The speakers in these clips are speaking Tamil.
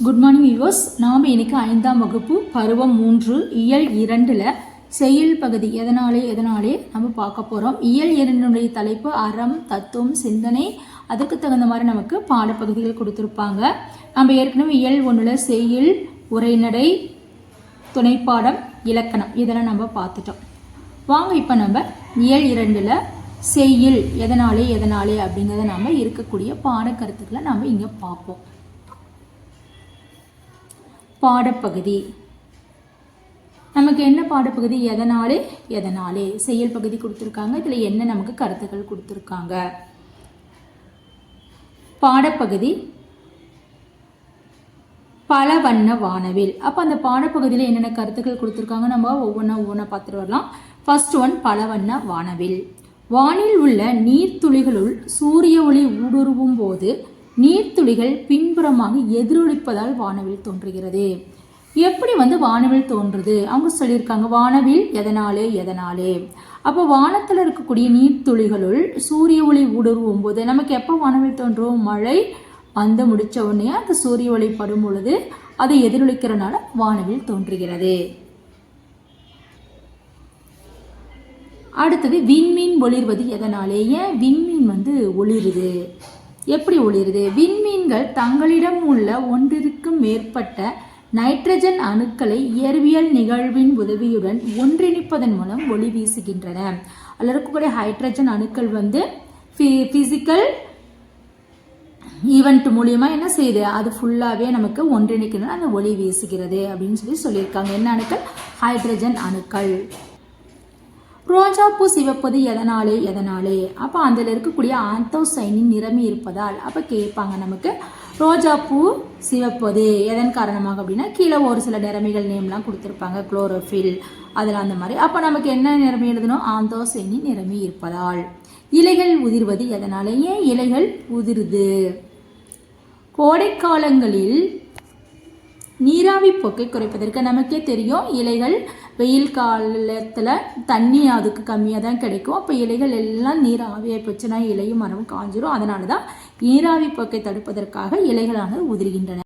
Good morning viewers. நாம் இன்னைக்கு 5ஆம் வகுப்பு பருவம் 3 இயல் 2ல் செயல் பகுதி எதனாலே நம்ம பார்க்க போகிறோம். இயல் 2 தலைப்பு அறம், தத்துவம், சிந்தனை. அதுக்கு தகுந்த மாதிரி நமக்கு பாடப்பகுதிகள் கொடுத்துருப்பாங்க. நம்ம ஏற்கனவே இயல் 1ல் செய்யுள், உரைநடை, துணைப்பாடம், இலக்கணம் இதெல்லாம் நம்ம பார்த்துட்டோம். வாங்க இப்போ நம்ம இயல் 2ல் செய்யுள் எதனாலே அப்படிங்கிறத நம்ம இருக்கக்கூடிய பாடக்கருத்துக்களை நம்ம இங்கே பார்ப்போம். பாடப்பகுதி நமக்கு என்ன பாடப்பகுதி? எதனாலே செயல் பகுதி கொடுத்துருக்காங்க. இதில் என்ன நமக்கு கருத்துக்கள் கொடுத்துருக்காங்க? பாடப்பகுதி பல வண்ண வானவில். அப்போ அந்த பாடப்பகுதியில் என்னென்ன கருத்துக்கள் கொடுத்துருக்காங்க நம்ம ஒவ்வொன்றா பார்த்துட்டு வரலாம். ஃபர்ஸ்ட் ஒன், பல வண்ண வானவில். வானில் உள்ள நீர்த்துளிகளுள் சூரிய ஒளி ஊடுருவும் போது நீர்த்துளிகள் பின்புறமாக எதிரொலிப்பதால் வானவில் தோன்றுகிறது. எப்படி வானவில் தோன்றுது அவங்க சொல்லியிருக்காங்க. வானவில் எதனாலே அப்போ வானத்தில் இருக்கக்கூடிய நீர்த்துளிகளுள் சூரிய ஒளி ஊடுருவும் போது நமக்கு எப்போ வானவில் தோன்றும்? மழை வந்து முடித்த உடனே அந்த சூரிய ஒளி படும் பொழுது அதை எதிரொலிக்கிறனால வானவில் தோன்றுகிறது. அடுத்தது விண்மீன் ஒளிர்வது எதனாலே? ஏன் விண்மீன் ஒளிருது? எப்படி ஒளிருது? விண்மீன்கள் தங்களிடம் உள்ள ஒன்றிற்கும் மேற்பட்ட நைட்ரஜன் அணுக்களை இயற்பியல் நிகழ்வின் உதவியுடன் ஒன்றிணைப்பதன் மூலம் ஒளி வீசுகின்றன. அதில் இருக்கக்கூடிய ஹைட்ரஜன் அணுக்கள் ஃபிசிக்கல் ஈவெண்ட் மூலியமாக என்ன செய்யுது? அது ஃபுல்லாகவே நமக்கு ஒன்றிணைக்கணும், அந்த ஒளி வீசுகிறது அப்படின்னு சொல்லியிருக்காங்க. என்ன அணுக்கள்? ஹைட்ரஜன் அணுக்கள். ரோஜாப்பூ சிவப்பது எதனாலே? அப்போ அதில் இருக்கக்கூடிய ஆந்தோசைனின் நிறமி இருப்பதால். அப்போ கேட்பாங்க நமக்கு ரோஜாப்பூ சிவப்பது எதன் காரணமாக அப்படின்னா கீழே ஒரு சில நிறமிகள் நேம்லாம் கொடுத்துருப்பாங்க. குளோரோஃபில் அதில் அந்த மாதிரி. அப்போ நமக்கு என்ன நிறமி எழுதணும்? ஆந்தோசைனின் நிறமி இருப்பதால். இலைகள் உதிர்வது எதனாலே? ஏன் இலைகள் உதிருது? கோடைக்காலங்களில் நீராவி போக்கை குறைப்பதற்கு. நமக்கே தெரியும் இலைகள் வெயில் காலத்தில் தண்ணி அதுக்கு கம்மியாக தான் கிடைக்கும். அப்போ இலைகள் எல்லாம் நீர் ஆவியாக போச்சுன்னா இலையும் மரமும் காஞ்சிரும். அதனால தான் நீராவி போக்கை தடுப்பதற்காக இலைகளாக உதிர்கின்றன.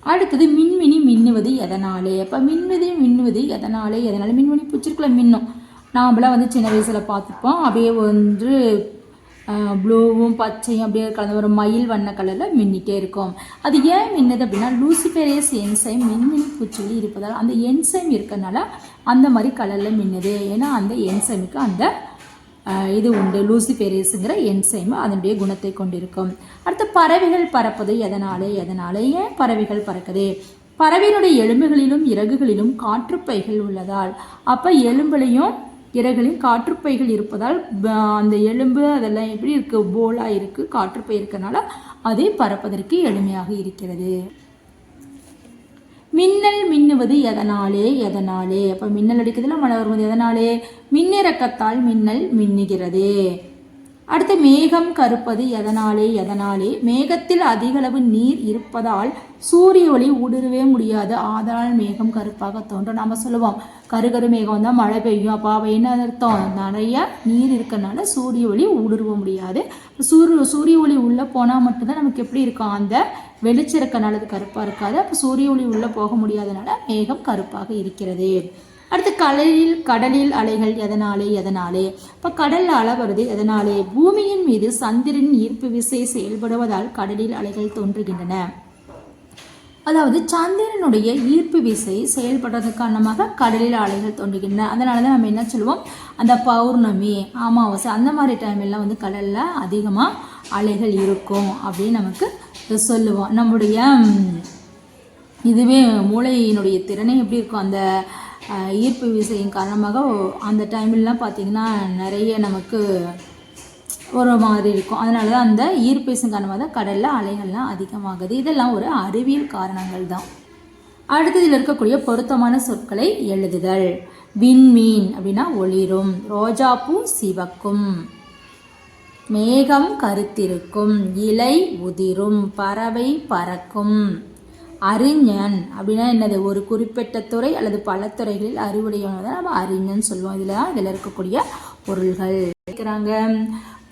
அடுத்தது மின்மினி மின்னுவது எதனாலே? அப்போ மின்னுவது எதனாலே? மின்மினி பூச்சிருக்குள்ள மின்னும். நாமெல்லாம் சின்ன வயசில் பார்த்துப்போம். அப்படியே ப்ளூவும் பச்சையும் அப்படியே கலந்து ஒரு மயில் வண்ண கலரில் மின்னிட்டே இருக்கும். அது ஏன் மின்னுது அப்படின்னா லூசிஃபெரேஸ் என்சைம் மின்மினி பூச்சிகள் இருப்பதால் அந்த என்சைம் இருக்கிறதுனால அந்த மாதிரி கலரில் மின்னுது. ஏன்னா அந்த என்சைமுக்கு அந்த இது உண்டு. லூசிஃபெரேஸுங்கிற என்சைம் அதனுடைய குணத்தை கொண்டிருக்கும். அடுத்து பறவைகள் பறப்பது எதனாலே? ஏன் பறவைகள் பறக்குது? பறவையினுடைய எலும்புகளிலும் இறகுகளிலும் காற்றுப்பைகள் உள்ளதால். அப்போ எலும்புலையும் இறகுலையும் காற்றுப்பைகள் இருப்பதால் அந்த எலும்பு அதெல்லாம் எப்படி இருக்குது? போலாக இருக்குது. காற்றுப்பை இருக்கிறனால அதை பறப்பதற்கு எளிமையாக இருக்கிறது. மின்னல் மின்னுவது எதனாலே? அப்போ மின்னல் அடிக்கிறதுல மழை வருவது எதனாலே? மின்னிறக்கத்தால் மின்னல் மின்னுகிறது. அடுத்து மேகம் கருப்பது எதனாலே? மேகத்தில் அதிகளவு நீர் இருப்பதால் சூரிய ஒளி ஊடுருவே முடியாது. ஆதலால் மேகம் கருப்பாக தோன்றும். நம்ம சொல்லுவோம் கருகரு மேகம் தான் மழை பெய்யும். அப்போ என்ன அர்த்தம்? நிறைய நீர் இருக்கனால சூரிய ஒளி ஊடுருவ முடியாது. சூரிய ஒளி உள்ளே போனால் மட்டும்தான் நமக்கு எப்படி இருக்கும்? அந்த வெளிச்சம் இருக்கனால அது கருப்பாக இருக்காது. அப்போ சூரிய ஒளி உள்ளே போக முடியாதனால மேகம் கருப்பாக இருக்கிறது. அடுத்து கடலில் அலைகள் எதனாலே? இப்போ கடலில் அலை வருது எதனாலே? பூமியின் மீது சந்திரன் ஈர்ப்பு விசை செயல்படுவதால் கடலில் அலைகள் தோன்றுகின்றன. அதாவது சந்திரனுடைய ஈர்ப்பு விசை செயல்படுறது காரணமாக கடலில் அலைகள் தோன்றுகின்றன. அதனால தான் நம்ம என்ன சொல்லுவோம்? அந்த பௌர்ணமி, அமாவாசை அந்த மாதிரி டைம்லாம் கடலில் அதிகமாக அலைகள் இருக்கும் அப்படின்னு நமக்கு சொல்லுவோம். நம்முடைய இதுவே மூளையினுடைய திறனை எப்படி இருக்கும்? அந்த ஈர்ப்பு விசையின் காரணமாக அந்த டைம்லாம் பார்த்திங்கன்னா நிறைய நமக்கு ஒரு மாதிரி இருக்கும். அதனால தான் அந்த ஈர்ப்பு விசையின் காரணமாக தான் கடலில் அலைகள்லாம் அதிகமாகுது. இதெல்லாம் ஒரு அறிவியல் காரணங்கள் தான். அடுத்ததில் இருக்கக்கூடிய பொருத்தமான சொற்களை எழுதுதல். விண்மீன் அப்படின்னா ஒளிரும். ரோஜாப்பூ சிவக்கும். மேகம் கருத்திருக்கும். இலை உதிரும். பறவை பறக்கும். அறிஞன் அப்படின்னா என்னது? ஒரு குறிப்பிட்ட துறை அல்லது பல துறைகளில் அறிவுடையவனை தான் நம்ம அறிஞன் சொல்லுவோம். இதில் இருக்கக்கூடிய பொருள்கள் இருக்கிறாங்க.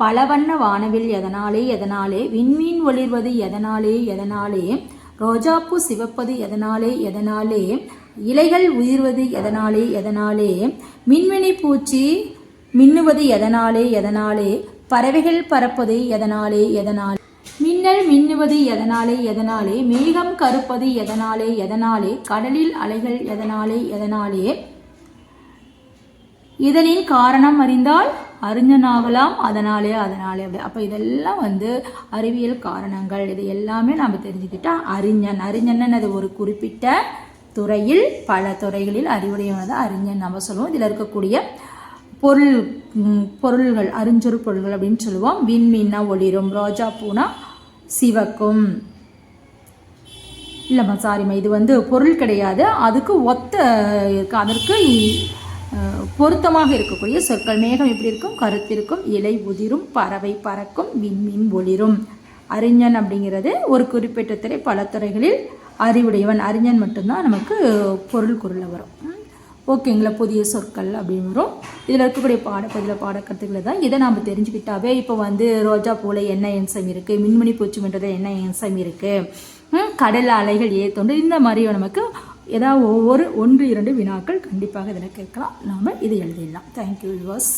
பலவண்ண வானவில் எதனாலே எதனாலே, விண்மீன் ஒளிர்வது எதனாலே எதனாலே, ரோஜாப்பூ சிவப்பது எதனாலே எதனாலே, இலைகள் உதிர்வது எதனாலே எதனாலே, மின்மினி பூச்சி மின்னுவது எதனாலே எதனாலே, பறவைகள் பறப்பது எதனாலே எதனாலே, மின்னல் மின்னுவது எதனாலே எதனாலே, மேகம் கருப்பது எதனாலே எதனாலே, கடலில் அலைகள் எதனாலே எதனாலே, இதனின் காரணம் அறிந்தால் அறிஞனாகலாம் அதனாலே அதனாலே அப்படி. அப்போ இதெல்லாம் அறிவியல் காரணங்கள். இது எல்லாமே நம்ம தெரிஞ்சுக்கிட்டா அறிஞன் அது ஒரு குறிப்பிட்ட துறையில் பல துறைகளில் அறிவுடையவனது அறிஞன் நம்ம சொல்லுவோம். இதில் இருக்கக்கூடிய பொருள்கள் அறிஞ்சொரு பொருள்கள் அப்படின்னு சொல்லுவோம். விண்மீனா ஒளிரும், ரோஜா பூனா சிவக்கும். இல்லைம்மா சாரிம்மா, இது பொருள் கிடையாது, அதுக்கு ஒத்த இருக்கு, அதற்கு பொருத்தமாக இருக்கக்கூடிய சொற்கள். மேகம் எப்படி இருக்கும்? கருத்திருக்கும், இலை உதிரும், பறவை பறக்கும், விண்மீன் ஒளிரும். அறிஞன் அப்படிங்கிறது ஒரு குறிப்பிட்ட துறை பல துறைகளில் அறிவுடையவன். அறிஞன் மட்டும்தான் நமக்கு பொருளில் வரும். ஓகேங்களா? புதிய சொற்கள் அப்படின்னு வரும். இதில் இருக்கக்கூடிய பாடக்கருத்துக்களை தான் இதை நாம் தெரிஞ்சுக்கிட்டாவே இப்போ ரோஜா பூவில் என்ன என்சைம் இருக்குது, மின்மணி பூச்சிமன்றத்தில் என்ன என்சைம் இருக்குது, கடல் அலைகள் ஏத்தொண்டு, இந்த மாதிரி நமக்கு ஏதாவது 1-2 வினாக்கள் கண்டிப்பாக இதில் கேட்கலாம். நாம் இதை எழுதிடலாம். Thank you viewers.